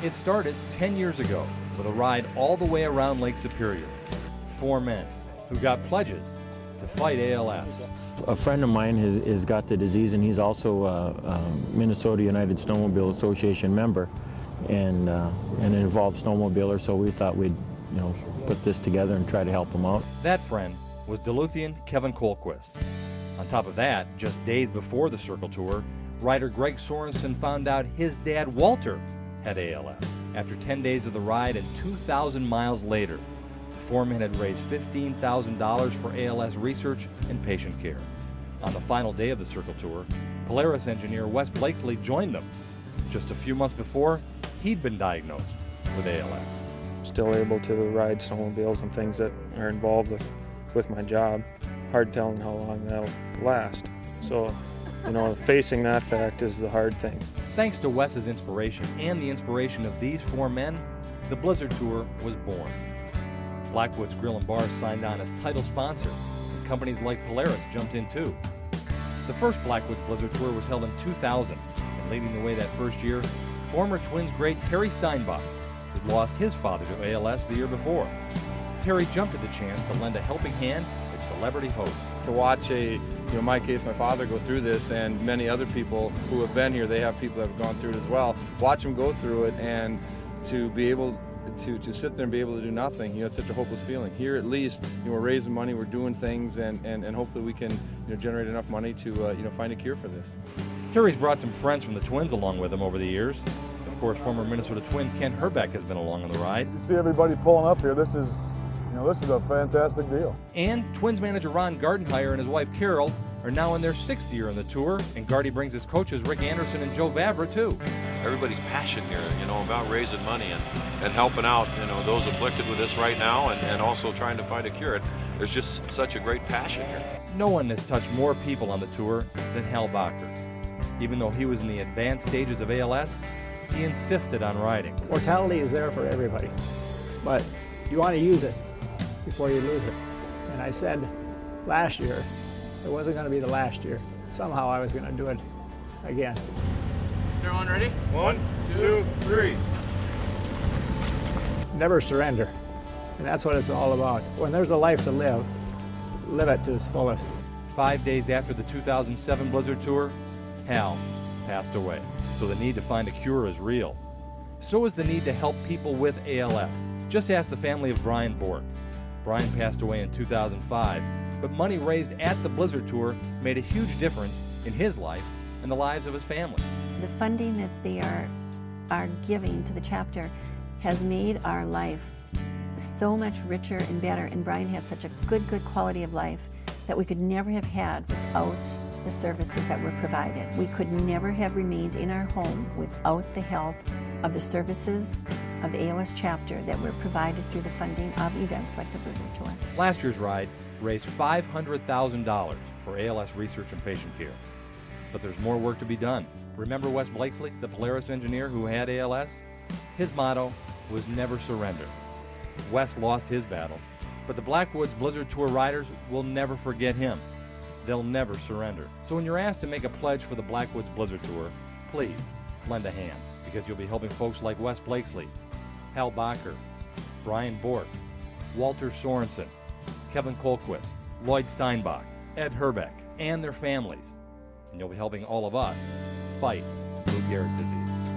It started 10 years ago with a ride all the way around Lake Superior. 4 men who got pledges to fight ALS. A friend of mine has got the disease, and he's also a Minnesota United Snowmobile Association member, and an involved snowmobiler, so we thought we'd put this together and try to help him out. That friend was Duluthian Kevin Colquist. On top of that, just days before the Circle Tour, rider Greg Sorensen found out his dad Walter had ALS. After 10 days of the ride and 2,000 miles later, the 4 men had raised $15,000 for ALS research and patient care. On the final day of the Circle Tour, Polaris engineer Wes Blakesley joined them. Just a few months before, he'd been diagnosed with ALS. Still able to ride snowmobiles and things that are involved with my job. Hard telling how long that'll last. So, facing that fact is the hard thing. Thanks to Wes's inspiration and the inspiration of these 4 men, the Blizzard Tour was born. Blackwoods Grill & Bar signed on as title sponsor, and companies like Polaris jumped in too. The first Blackwoods Blizzard Tour was held in 2000, and leading the way that first year, former Twins great Terry Steinbach, who'd lost his father to ALS the year before. Terry jumped at the chance to lend a helping hand as celebrity host. To watch in my case, my father go through this, and many other people who have been here, they have people that have gone through it as well. Watch them go through it, and to be able to sit there and be able to do nothing, it's such a hopeless feeling. Here, at least, we're raising money, we're doing things, and hopefully we can generate enough money to find a cure for this. Terry's brought some friends from the Twins along with him over the years. Of course, former Minnesota Twin Kent Herbeck has been along on the ride. You see everybody pulling up here. This is a fantastic deal. And Twins manager Ron Gardenhire and his wife Carol are now in their 6th year on the tour, and Gardy brings his coaches Rick Anderson and Joe Vavra too. Everybody's passion here, about raising money and helping out, those afflicted with this right now, and also trying to find a cure. There's just such a great passion here. No one has touched more people on the tour than Hal Bacher. Even though he was in the advanced stages of ALS, he insisted on riding. Mortality is there for everybody, but you want to use it before you lose it. And I said last year, it wasn't going to be the last year. Somehow I was going to do it again. Everyone ready? 1, 2, 3. Never surrender. And that's what it's all about. When there's a life to live, live it to its fullest. 5 days after the 2007 Blizzard Tour, Hal passed away. So the need to find a cure is real. So is the need to help people with ALS. Just ask the family of Brian Bork. Brian passed away in 2005, but money raised at the Blizzard Tour made a huge difference in his life and the lives of his family. The funding that they are giving to the chapter has made our life so much richer and better, and Brian had such a good quality of life that we could never have had without the services that were provided. We could never have remained in our home without the help of the services of the ALS chapter that were provided through the funding of events like the Blizzard Tour. Last year's ride raised $500,000 for ALS research and patient care. But there's more work to be done. Remember Wes Blakesley, the Polaris engineer who had ALS? His motto was never surrender. Wes lost his battle, but the Blackwoods Blizzard Tour riders will never forget him. They'll never surrender. So when you're asked to make a pledge for the Blackwoods Blizzard Tour, please lend a hand, because you'll be helping folks like Wes Blakesley, Hal Bacher, Brian Bork, Walter Sorensen, Kevin Colquist, Lloyd Steinbach, Ed Herbeck, and their families. And you'll be helping all of us fight Lou Gehrig's disease.